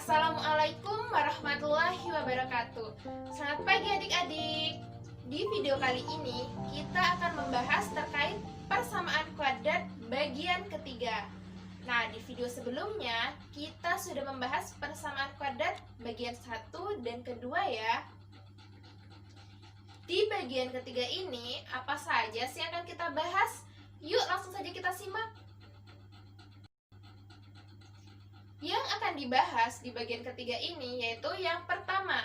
Assalamualaikum warahmatullahi wabarakatuh. Selamat pagi adik-adik. Di video kali ini kita akan membahas terkait persamaan kuadrat bagian ketiga. Nah, di video sebelumnya kita sudah membahas persamaan kuadrat bagian 1 dan kedua ya. Di bagian ketiga ini apa saja sih yang akan kita bahas? Yuk langsung saja kita simak. Yang akan dibahas di bagian ketiga ini yaitu yang pertama,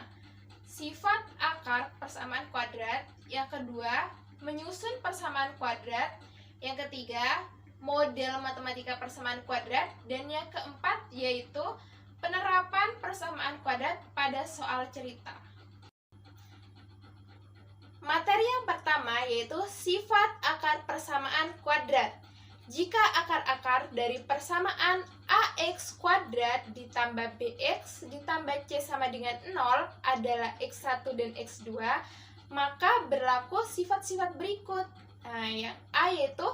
sifat akar persamaan kuadrat, yang kedua, menyusun persamaan kuadrat, yang ketiga, model matematika persamaan kuadrat, dan yang keempat yaitu penerapan persamaan kuadrat pada soal cerita. Materi yang pertama yaitu sifat akar persamaan kuadrat. Jika akar-akar dari persamaan AX kuadrat ditambah BX ditambah C sama dengan 0 adalah X1 dan X2, maka berlaku sifat-sifat berikut. Nah, yang A yaitu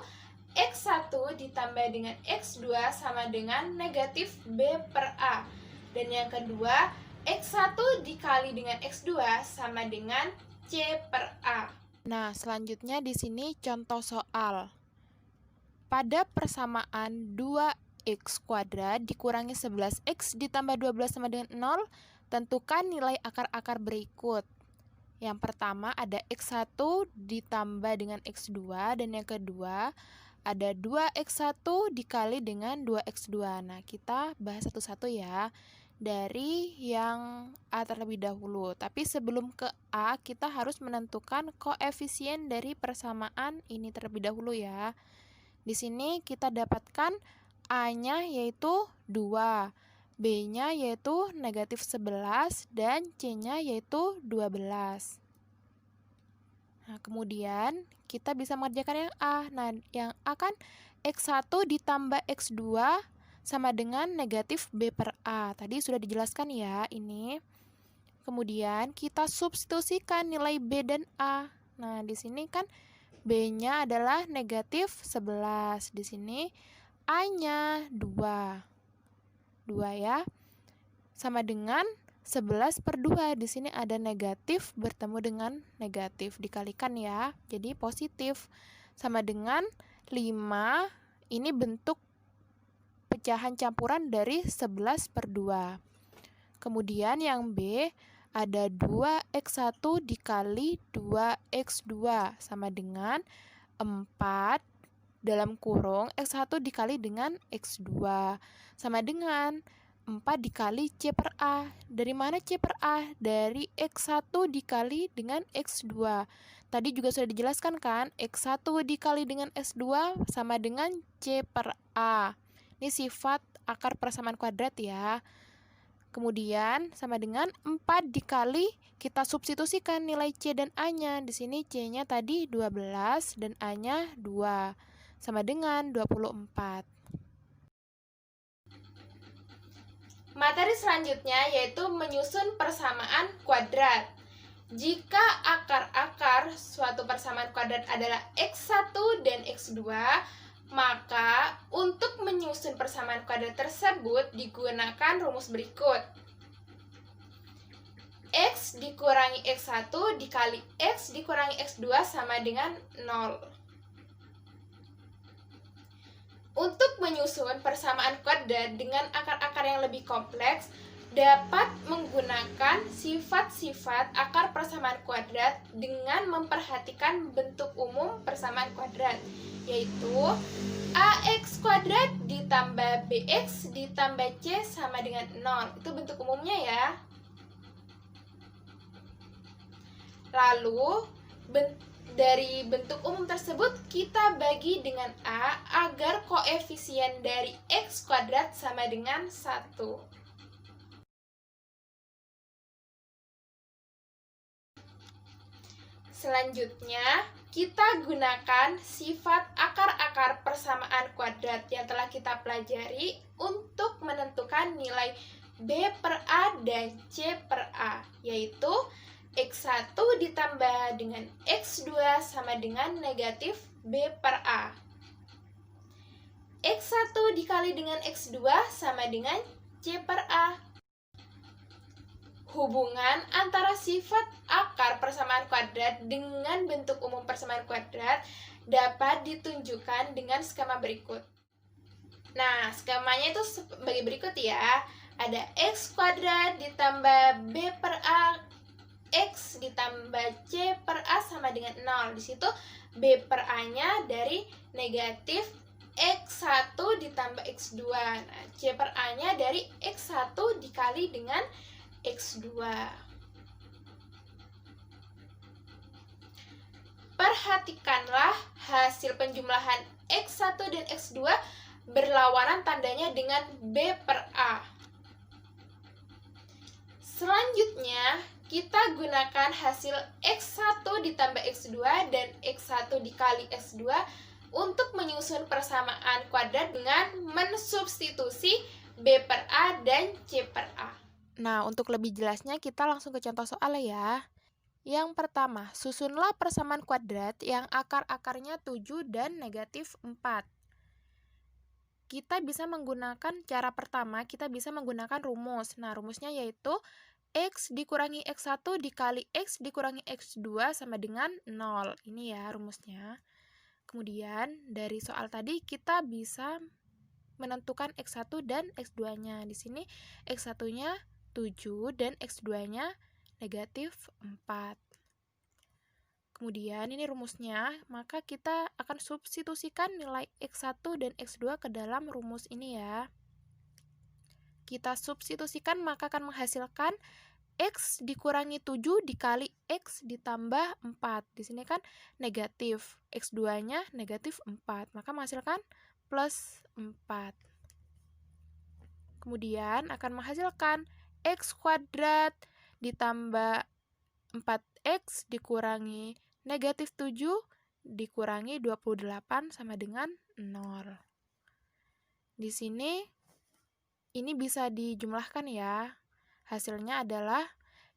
X1 ditambah dengan X2 sama dengan negatif B per A. Dan yang kedua, X1 dikali dengan X2 sama dengan C per A. Nah, selanjutnya di sini contoh soal. Pada persamaan 2x kuadrat dikurangi 11x ditambah 12 sama dengan 0, tentukan nilai akar-akar berikut. Yang pertama ada x1 ditambah dengan x2, dan yang kedua ada 2x1 dikali dengan 2x2. Nah, kita bahas satu-satu ya. Dari yang A terlebih dahulu. Tapi sebelum ke A, kita harus menentukan koefisien dari persamaan ini terlebih dahulu ya. Di sini kita dapatkan A-nya yaitu 2, B-nya yaitu negatif 11, dan C-nya yaitu 12. Nah, kemudian kita bisa mengerjakan yang A. Nah, yang A kan X1 ditambah X2 sama dengan negatif B per A. Tadi sudah dijelaskan ya ini. Kemudian kita substitusikan nilai B dan A. Nah, di sini kan B-nya adalah negatif 11. Di sini A-nya 2. 2 ya. Sama dengan 11 per 2. Di sini ada negatif bertemu dengan negatif. Dikalikan ya. Jadi positif. Sama dengan 5. Ini bentuk pecahan campuran dari 11 per 2. Kemudian yang B ada 2x1 dikali 2x2 sama dengan 4 dalam kurung x1 dikali dengan x2 sama dengan 4 dikali C per A. Dari mana C per A? Dari x1 dikali dengan x2. Tadi juga sudah dijelaskan kan? X1 dikali dengan x2 sama dengan C per A. Ini sifat akar persamaan kuadrat ya. Kemudian sama dengan 4 dikali kita substitusikan nilai C dan A-nya. Di sini C-nya tadi 12 dan A-nya 2. Sama dengan 24. Materi selanjutnya yaitu menyusun persamaan kuadrat. Jika akar-akar suatu persamaan kuadrat adalah X1 dan X2, maka untuk menyusun persamaan kuadrat tersebut digunakan rumus berikut. X dikurangi X1 dikali X dikurangi X2 sama dengan 0. Untuk menyusun persamaan kuadrat dengan akar-akar yang lebih kompleks, dapat menggunakan sifat-sifat akar persamaan kuadrat dengan memperhatikan bentuk umum persamaan kuadrat, yaitu AX kuadrat ditambah BX ditambah C sama dengan 0. Itu bentuk umumnya ya. Lalu, dari bentuk umum tersebut kita bagi dengan A agar koefisien dari X kuadrat sama dengan 1. Selanjutnya, kita gunakan sifat akar-akar persamaan kuadrat yang telah kita pelajari untuk menentukan nilai B per A dan C per A, yaitu X1 ditambah dengan X2 sama dengan negatif B per A. X1 dikali dengan X2 sama dengan C per A. hubungan antara sifat akar persamaan kuadrat dengan bentuk umum persamaan kuadrat dapat ditunjukkan dengan skema berikut. Nah, skemanya itu sebagai berikut ya. Ada x kuadrat ditambah b per a x ditambah c per a sama dengan 0. Di situ b per a-nya dari negatif x1 ditambah x2. Nah, c per a-nya dari x1 dikali dengan x2. Perhatikanlah hasil penjumlahan x1 dan x2 berlawanan tandanya dengan b per a. Selanjutnya, kita gunakan hasil x1 ditambah x2 dan x1 dikali x2 untuk menyusun persamaan kuadrat dengan mensubstitusi b per a dan c per a. Nah, untuk lebih jelasnya kita langsung ke contoh soal ya. Yang pertama, susunlah persamaan kuadrat yang akar-akarnya 7 dan negatif 4. Kita bisa menggunakan cara pertama, kita bisa menggunakan rumus. Nah, rumusnya yaitu x dikurangi x1 dikali x dikurangi x2 sama dengan 0. Ini ya rumusnya. Kemudian, dari soal tadi kita bisa menentukan x1 dan x2-nya. Di sini x1-nya 7 dan x2-nya negatif 4. Kemudian ini rumusnya, maka kita akan substitusikan nilai x1 dan x2 ke dalam rumus ini ya. Kita substitusikan maka akan menghasilkan x dikurangi 7 dikali x ditambah 4. Di sini kan negatif, x2-nya negatif 4, maka menghasilkan plus 4. Kemudian akan menghasilkan x kuadrat ditambah 4x dikurangi negatif 7 dikurangi 28 sama dengan 0. Di sini, ini bisa dijumlahkan ya. Hasilnya adalah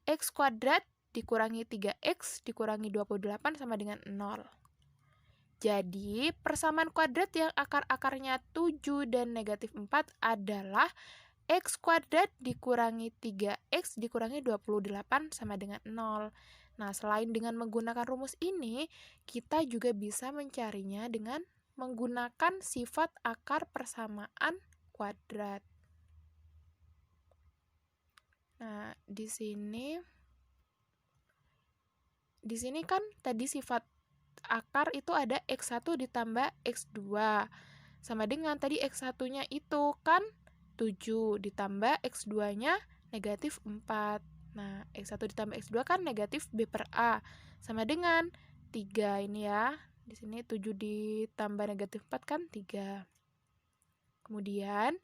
x kuadrat dikurangi 3x dikurangi 28 sama dengan 0. Jadi, persamaan kuadrat yang akar-akarnya 7 dan negatif 4 adalah x kuadrat dikurangi 3x dikurangi 28 sama dengan 0. Nah, selain dengan menggunakan rumus ini, kita juga bisa mencarinya dengan menggunakan sifat akar persamaan kuadrat. Nah, di sini kan tadi sifat akar itu ada x1 ditambah x2. Sama dengan tadi x1-nya itu kan 7 ditambah x2-nya negatif 4. Nah, x1 ditambah x2 kan negatif b per a. Sama dengan 3 ini ya. Di sini 7 ditambah negatif 4 kan 3. Kemudian,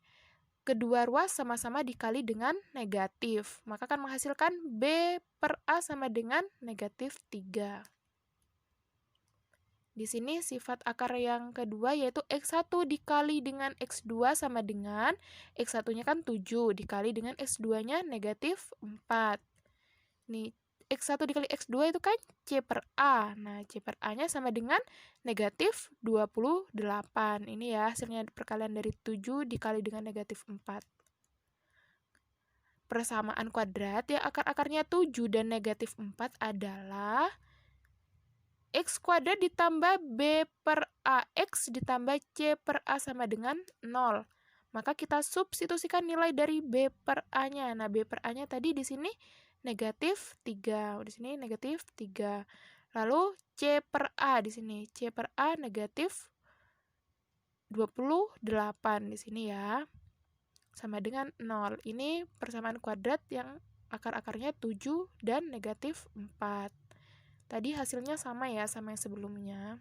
kedua ruas sama-sama dikali dengan negatif. Maka akan menghasilkan b per a sama dengan negatif 3. Di sini sifat akar yang kedua yaitu x1 dikali dengan x2 sama dengan x1-nya kan 7 dikali dengan x2-nya negatif 4. Nih, x1 dikali x2 itu kan c per a. Nah, c per a-nya sama dengan negatif 28. Ini ya hasilnya perkalian dari 7 dikali dengan negatif 4. Persamaan kuadrat yang akar-akarnya 7 dan negatif 4 adalah x kuadrat ditambah b per a x ditambah c per a sama dengan 0. Maka kita substitusikan nilai dari b per a-nya. Nah, b per a-nya tadi di sini negatif 3. Di sini negatif 3. Lalu c per a di sini. C per a negatif 28 di sini ya. Sama dengan 0. Ini persamaan kuadrat yang akar-akarnya 7 dan negatif 4. Tadi hasilnya sama ya, sama yang sebelumnya.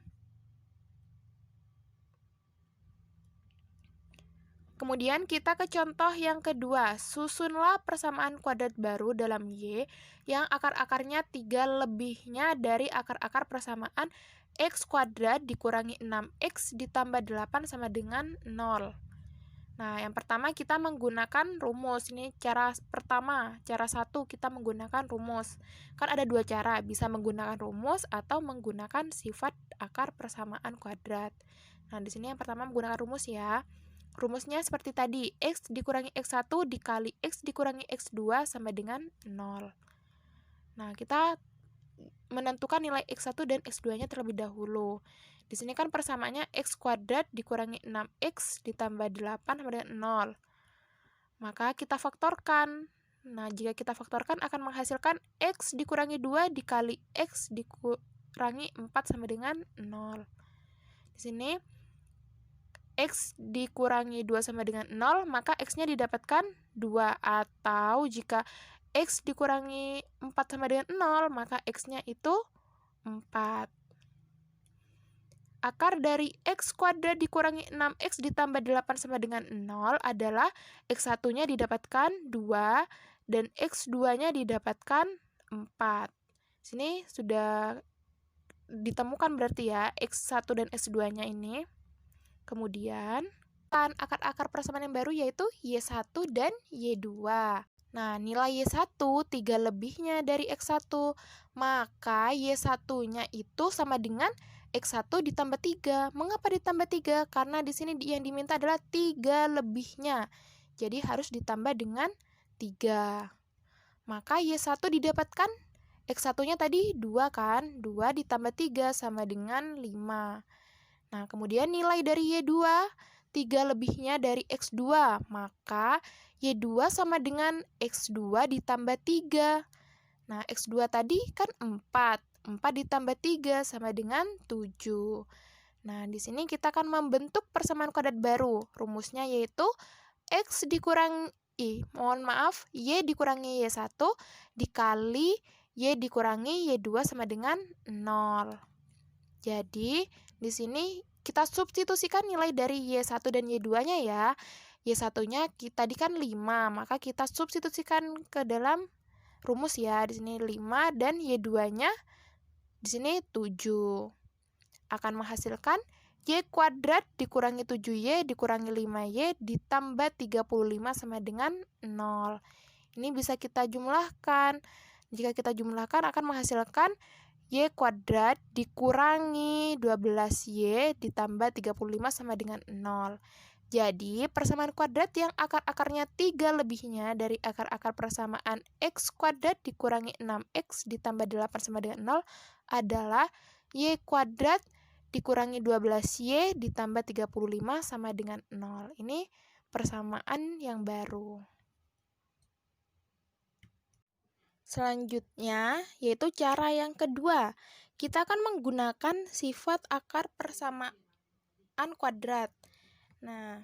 Kemudian kita ke contoh yang kedua. Susunlah persamaan kuadrat baru dalam Y yang akar-akarnya 3 lebihnya dari akar-akar persamaan x kuadrat dikurangi 6x ditambah 8 sama dengan 0. Nah, yang pertama kita menggunakan rumus. Ini cara pertama, cara 1 kita menggunakan rumus. Kan ada dua cara, bisa menggunakan rumus atau menggunakan sifat akar persamaan kuadrat. Nah, di sini yang pertama menggunakan rumus ya. rumusnya seperti tadi, X dikurangi X1 dikali X dikurangi X2 sama dengan 0. Nah, kita menentukan nilai X1 dan X2-nya terlebih dahulu. Di sini kan persamaannya X kuadrat dikurangi 6X ditambah 8 sama dengan 0. Maka kita faktorkan. Nah, jika kita faktorkan akan menghasilkan X dikurangi 2 dikali X dikurangi 4 sama dengan 0. Di sini X dikurangi 2 sama dengan 0, maka X-nya didapatkan 2. Atau jika X dikurangi 4 sama dengan 0, maka X-nya itu 4. Akar dari X kuadrat dikurangi 6X ditambah 8 sama dengan 0 adalah X1-nya didapatkan 2 dan X2-nya didapatkan 4. Sini sudah ditemukan berarti ya X1 dan X2-nya ini. Kemudian, akar-akar persamaan yang baru yaitu Y1 dan Y2. Nah, nilai Y1 3 lebihnya dari X1, maka Y1-nya itu sama dengan X1 ditambah 3. Mengapa ditambah 3? Karena di sini yang diminta adalah 3 lebihnya. Jadi harus ditambah dengan 3. Maka Y1 didapatkan X1-nya tadi 2 kan? 2 ditambah 3 sama dengan 5. Nah, kemudian nilai dari Y2, 3 lebihnya dari X2, maka Y2 sama dengan X2 ditambah 3. Nah, X2 tadi kan 4. 4 ditambah 3 sama dengan 7. Nah, di sini kita akan membentuk persamaan kuadrat baru. Rumusnya yaitu X dikurangi, Y dikurangi Y1 dikali Y dikurangi Y2 sama dengan 0. Jadi, di sini kita substitusikan nilai dari Y1 dan Y2-nya ya. Y1-nya tadi kan 5, maka kita substitusikan ke dalam rumus ya. Di sini 5 dan Y2-nya di sini 7. Akan menghasilkan Y kuadrat dikurangi 7Y dikurangi 5Y ditambah 35 sama dengan 0. Ini bisa kita jumlahkan. Jika kita jumlahkan akan menghasilkan Y kuadrat dikurangi 12Y ditambah 35 sama dengan 0. Jadi, persamaan kuadrat yang akar-akarnya 3 lebihnya dari akar-akar persamaan X kuadrat dikurangi 6X ditambah 8 sama dengan 0 adalah Y kuadrat dikurangi 12Y ditambah 35 sama dengan 0. Ini persamaan yang baru. Selanjutnya, yaitu cara yang kedua. Kita akan menggunakan sifat akar persamaan kuadrat. Nah,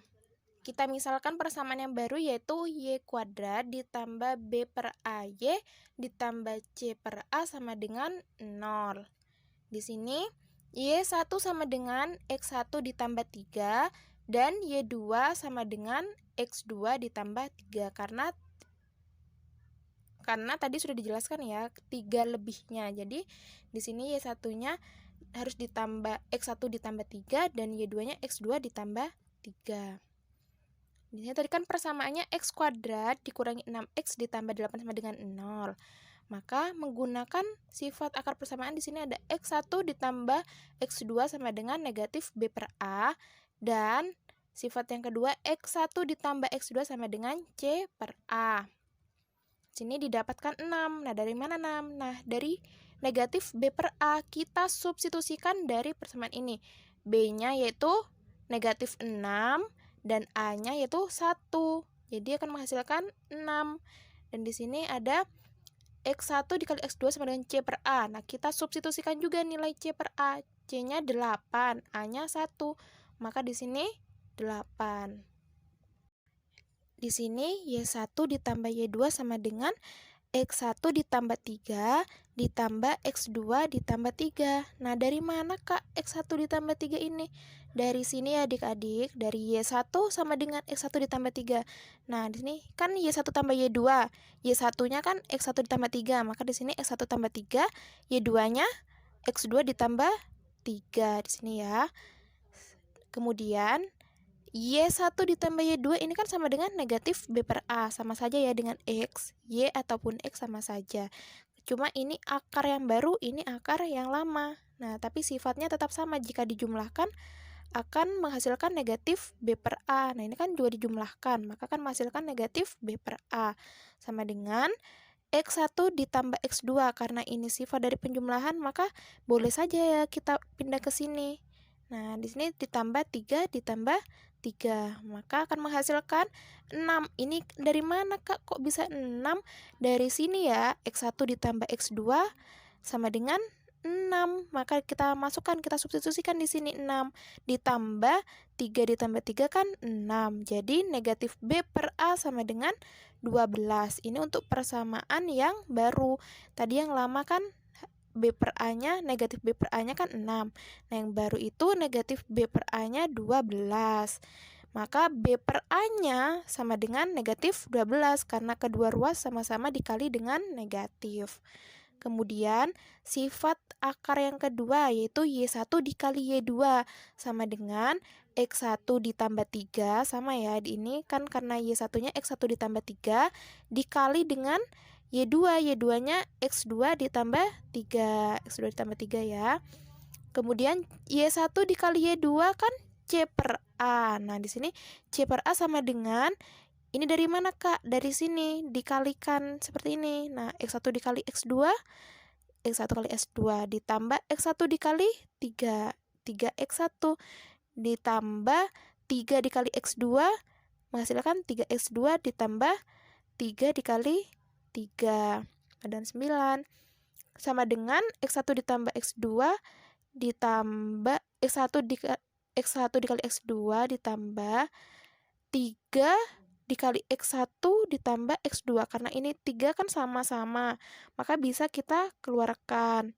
kita misalkan persamaan yang baru yaitu Y kuadrat ditambah B per AY ditambah C per A sama dengan 0. Di sini, Y1 sama dengan X1 ditambah 3 dan Y2 sama dengan X2 ditambah 3 karena tadi sudah dijelaskan ya 3 lebihnya. Jadi di sini Y1-nya harus ditambah X1 ditambah 3 dan Y2-nya X2 ditambah 3. Di sini tadi kan persamaannya X kuadrat dikurangi 6X ditambah 8 sama dengan 0. Maka menggunakan sifat akar persamaan di sini ada X1 ditambah X2 sama dengan negatif B per A dan sifat yang kedua X1 ditambah X2 sama dengan C per A. Sini didapatkan 6. Nah, dari mana 6? Nah, dari negatif B per A kita substitusikan dari persamaan ini. B-nya yaitu negatif 6 dan A-nya yaitu 1. Jadi akan menghasilkan 6. Dan di sini ada X1 dikali X2 sama dengan C per A. Nah, kita substitusikan juga nilai C per A. C-nya 8, A-nya 1. Maka di sini 8. Di sini Y1 ditambah Y2 sama dengan X1 ditambah 3 ditambah X2 ditambah 3. Nah, dari mana Kak X1 ditambah 3 ini? Dari sini ya adik-adik, dari Y1 sama dengan X1 ditambah 3. Nah, di sini kan Y1 tambah Y2. Y1-nya kan X1 ditambah 3, maka di sini X1 tambah 3, Y2-nya X2 ditambah 3 di sini ya. Kemudian Y1 ditambah Y2 ini kan sama dengan negatif B per A. Sama saja ya dengan X. Y ataupun X sama saja. Cuma ini akar yang baru, ini akar yang lama. Nah, tapi sifatnya tetap sama. Jika dijumlahkan akan menghasilkan negatif B per A. Nah, ini kan juga dijumlahkan, maka akan menghasilkan negatif B per A. Sama dengan X1 ditambah X2. Karena ini sifat dari penjumlahan, maka boleh saja ya kita pindah ke sini. Nah, di sini ditambah 3 ditambah 3. Maka akan menghasilkan 6. Ini dari mana, Kak? Kok bisa 6? Dari sini ya, X1 ditambah X2 sama dengan 6. Maka kita masukkan, kita substitusikan di sini 6. Ditambah 3 ditambah 3 kan 6. Jadi negatif B per A sama dengan 12. Ini untuk persamaan yang baru. Tadi yang lama kan B per A-nya, negatif B per A-nya kan 6. Nah, yang baru itu negatif B per A-nya 12. Maka B per A-nya sama dengan negatif 12 karena kedua ruas sama-sama dikali dengan negatif. Kemudian sifat akar yang kedua yaitu Y1 dikali Y2 sama dengan X1 ditambah 3 sama ya. Ini kan karena Y1-nya X1 ditambah 3 dikali dengan Y2. Y2-nya X2 ditambah 3. X2 ditambah 3 ya. Kemudian Y1 dikali Y2 kan C per A. Nah, di sini C per A sama dengan ini dari mana, Kak? Dari sini, dikalikan seperti ini. Nah, X1 dikali X2, X1 kali X2, ditambah X1 dikali 3, 3X1, ditambah 3 dikali X2, menghasilkan 3X2 ditambah 3 dikali 3, dan 9. Sama dengan X1 ditambah X2, ditambah X1 dikali X2, ditambah 3 dikali X1 ditambah X2. Karena ini 3 kan sama-sama, maka bisa kita keluarkan.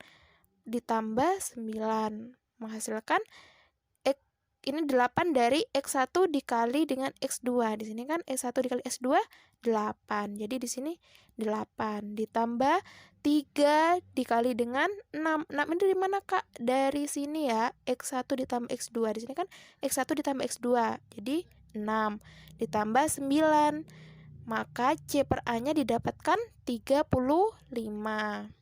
Ditambah 9. Menghasilkan ini 8 dari X1 dikali dengan X2. Di sini kan X1 dikali X2, 8. Jadi di sini 8. Ditambah 3 dikali dengan 6. 6 ini dari mana, Kak? Dari sini ya, X1 ditambah X2. Di sini kan X1 ditambah X2. Jadi 6 ditambah 9, maka C per A-nya didapatkan 35.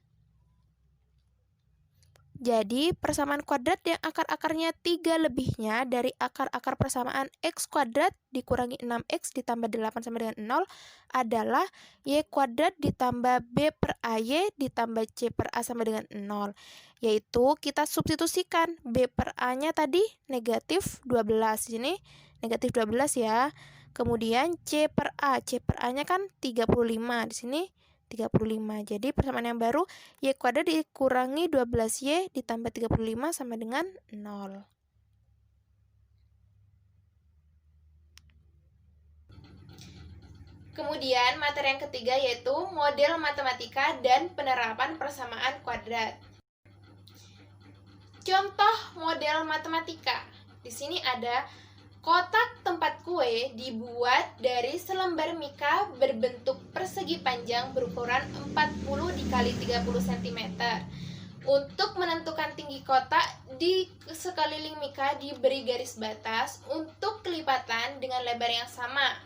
Jadi persamaan kuadrat yang akar-akarnya 3 lebihnya dari akar-akar persamaan X kuadrat dikurangi 6X ditambah 8 sama dengan 0 adalah Y kuadrat ditambah B per AY ditambah C per A sama dengan 0. Yaitu kita substitusikan B per A-nya tadi negatif 12. Ini negatif 12 ya. Kemudian C per A-nya kan 35. Di sini 35. Jadi persamaan yang baru Y kuadrat dikurangi 12Y ditambah 35 sama dengan 0. Kemudian materi yang ketiga yaitu model matematika dan penerapan persamaan kuadrat. Contoh model matematika. Di sini ada kotak tempat kue dibuat dari selembar mika berbentuk persegi panjang berukuran 40 dikali 30 cm. Untuk menentukan tinggi kotak, di sekeliling mika diberi garis batas untuk kelipatan dengan lebar yang sama.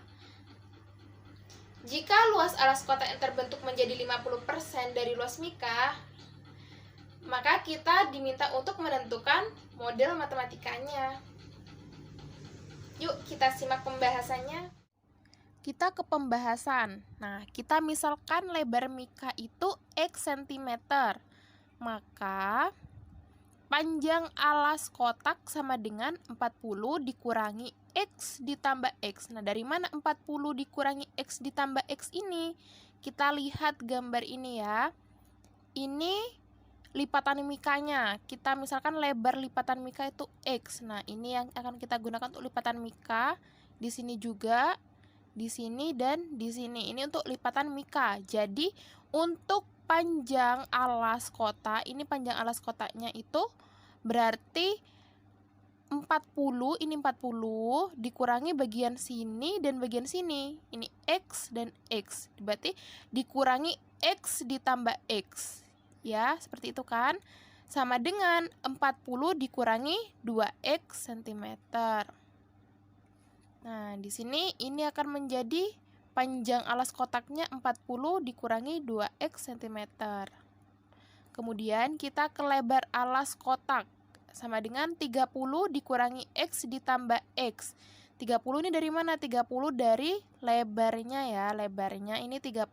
Jika luas alas kotak yang terbentuk menjadi 50% dari luas mika, maka kita diminta untuk menentukan model matematikanya. Yuk kita simak pembahasannya. Kita ke pembahasan. Nah, kita misalkan lebar mika itu X cm. Maka panjang alas kotak sama dengan 40 dikurangi X ditambah X. Nah, dari mana 40 dikurangi X ditambah X ini? Kita lihat gambar ini ya. Ini lipatan mikanya. Kita misalkan lebar lipatan mika itu X. Nah, ini yang akan kita gunakan untuk lipatan mika. Di sini juga, di sini dan di sini. Ini untuk lipatan mika. Jadi, untuk panjang alas kotak, ini panjang alas kotaknya itu berarti 40, ini 40 dikurangi bagian sini dan bagian sini. Ini X dan X. Berarti dikurangi X ditambah X. Ya, seperti itu kan? Sama dengan 40 dikurangi 2X cm. Nah, di sini ini akan menjadi panjang alas kotaknya 40 dikurangi 2X cm. Kemudian kita ke lebar alas kotak. sama dengan 30 dikurangi X ditambah X. 30 ini dari mana? 30 dari lebarnya ya. Lebarnya ini 30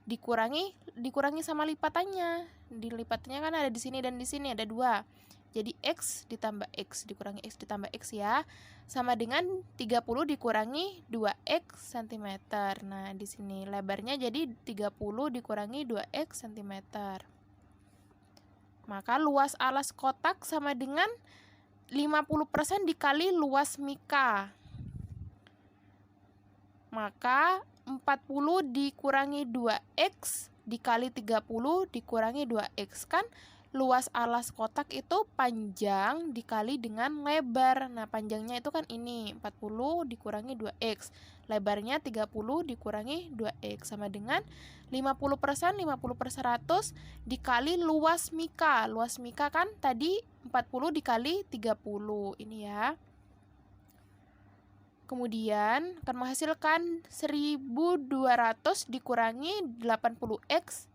dikurangi sama lipatannya. Di lipatannya kan ada di sini dan di sini ada 2. Jadi X ditambah X dikurangi X ditambah X ya. Sama dengan 30 dikurangi 2X cm. Nah, di sini lebarnya jadi 30 dikurangi 2X cm. Maka luas alas kotak sama dengan 50% dikali luas mika. Maka 40 dikurangi 2X dikali 30 dikurangi 2X. Kan luas alas kotak itu panjang dikali dengan lebar. Nah, panjangnya itu kan ini 40 dikurangi 2X. Lebarnya 30 dikurangi 2X sama dengan 50%, 50/100 dikali luas mika. Luas mika kan tadi 40 dikali 30 ini ya. Kemudian akan menghasilkan 1200 dikurangi 80X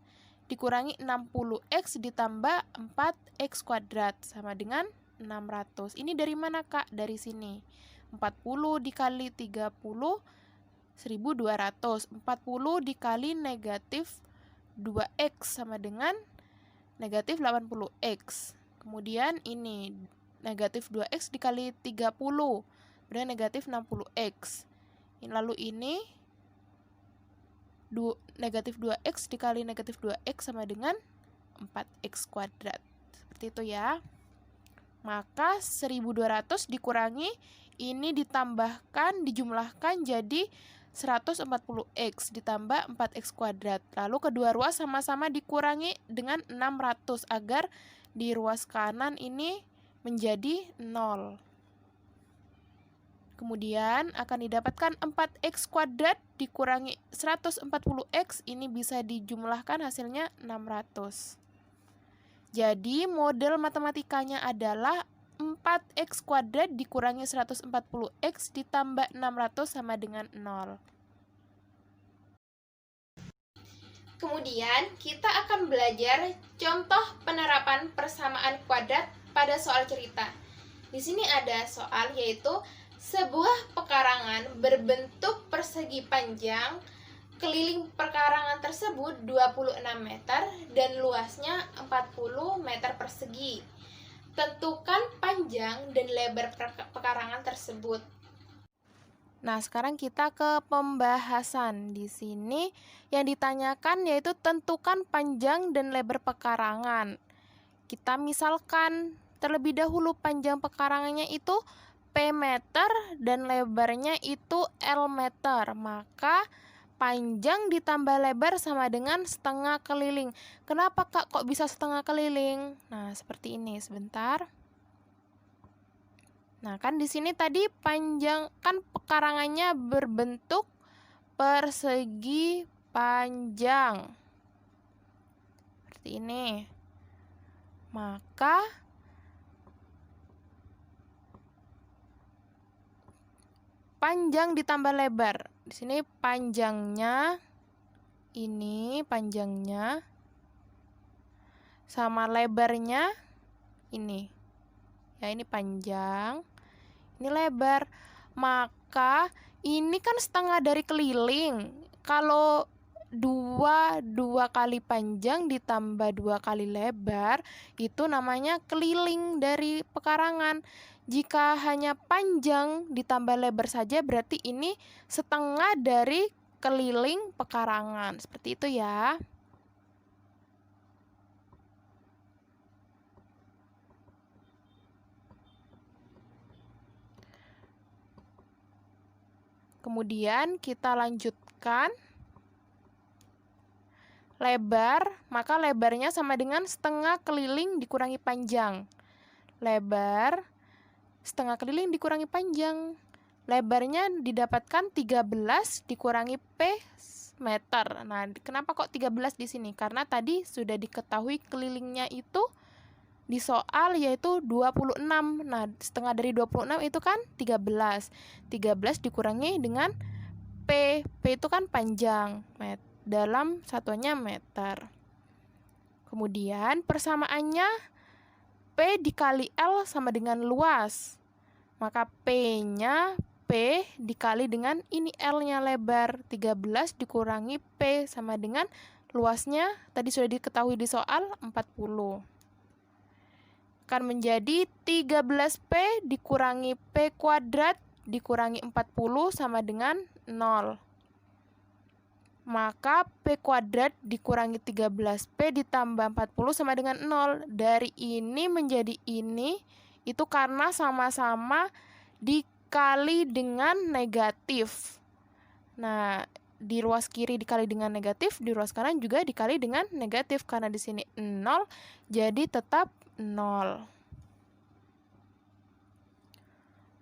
dikurangi 60X ditambah 4X kuadrat sama dengan 600. Ini dari mana, Kak? Dari sini. 40 dikali 30, 1200. 40 dikali negatif 2X sama dengan negatif 80X. Kemudian ini negatif 2X dikali 30, berarti negatif 60X. Lalu ini negatif 2X dikali negatif 2X sama dengan 4X kuadrat. Seperti itu ya. Maka 1200 dikurangi, ini ditambahkan, dijumlahkan jadi 140X ditambah 4X kuadrat. Lalu kedua ruas sama-sama dikurangi dengan 600 agar di ruas kanan ini menjadi 0. Kemudian akan didapatkan 4X kuadrat dikurangi 140X, ini bisa dijumlahkan hasilnya 600. Jadi model matematikanya adalah 4X kuadrat dikurangi 140X ditambah 600 sama dengan 0. Kemudian kita akan belajar contoh penerapan persamaan kuadrat pada soal cerita. Di sini ada soal yaitu sebuah pekarangan berbentuk persegi panjang, keliling pekarangan tersebut 26 meter dan luasnya 40 meter persegi. Tentukan panjang dan lebar pekarangan tersebut. Nah, sekarang kita ke pembahasan. Di sini yang ditanyakan yaitu tentukan panjang dan lebar pekarangan. Kita misalkan terlebih dahulu panjang pekarangannya itu P meter dan lebarnya itu L meter. Maka panjang ditambah lebar sama dengan setengah keliling. Kenapa, Kak, kok bisa setengah keliling? Nah, seperti ini sebentar. Nah, kan di sini tadi panjang kan pekarangannya berbentuk persegi panjang. Seperti ini. Maka panjang ditambah lebar. Di sini panjangnya sama lebarnya ini. Ya, ini panjang, ini lebar. Maka ini kan setengah dari keliling. Kalau dua kali panjang ditambah 2 kali lebar, itu namanya keliling dari pekarangan. Jika hanya panjang ditambah lebar saja, berarti ini setengah dari keliling pekarangan. Seperti itu ya. Kemudian kita lanjutkan. Lebar, maka lebarnya sama dengan setengah keliling dikurangi panjang. Lebar, setengah keliling dikurangi panjang. Lebarnya didapatkan 13 dikurangi P meter. Nah, kenapa kok 13 di sini? Karena tadi sudah diketahui kelilingnya itu di soal yaitu 26. Nah, setengah dari 26 itu kan 13. 13 dikurangi dengan P. P itu kan panjang. Dalam satuannya meter. Kemudian persamaannya P P dikali L sama dengan luas. Maka P-nya P dikali dengan ini L-nya lebar. 13 dikurangi P sama dengan luasnya, tadi sudah diketahui di soal, 40. Akan menjadi 13P dikurangi P kuadrat dikurangi 40 sama dengan 0. Maka P kuadrat dikurangi 13P ditambah 40 sama dengan 0. Dari ini menjadi ini, itu karena sama-sama dikali dengan negatif. Nah, di ruas kiri dikali dengan negatif, di ruas kanan juga dikali dengan negatif. Karena di sini 0, jadi tetap 0.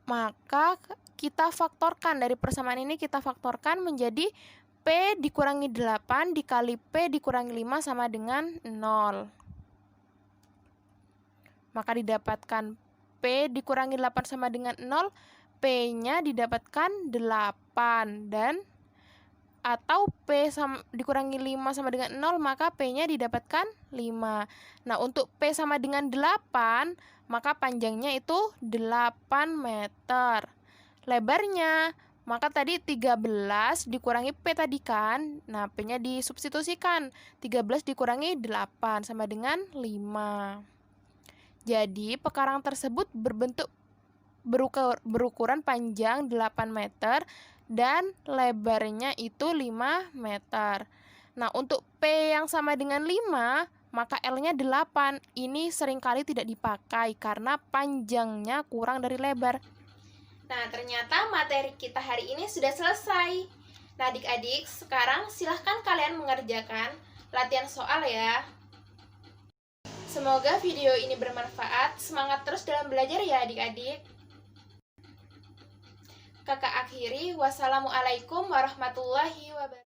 Maka kita faktorkan, dari persamaan ini kita faktorkan menjadi P dikurangi 8 dikali P dikurangi 5 sama dengan 0. Maka didapatkan P dikurangi 8 sama dengan 0, P-nya didapatkan 8, dan atau P dikurangi 5 sama dengan 0, maka P-nya didapatkan 5. Nah, untuk P sama dengan 8, maka panjangnya itu 8 meter. Lebarnya, maka tadi 13 dikurangi P tadi kan, nah P-nya disubstitusikan, 13 dikurangi 8 sama dengan 5. Jadi, pekarang tersebut berukuran panjang 8 meter dan lebarnya itu 5 meter. Nah, untuk P yang sama dengan 5, maka L-nya 8. Ini seringkali tidak dipakai karena panjangnya kurang dari lebar. Nah, ternyata materi kita hari ini sudah selesai. Nah, adik-adik, sekarang silahkan kalian mengerjakan latihan soal ya. Semoga video ini bermanfaat. Semangat terus dalam belajar ya adik-adik. Kakak akhiri, wassalamualaikum warahmatullahi wabarakatuh.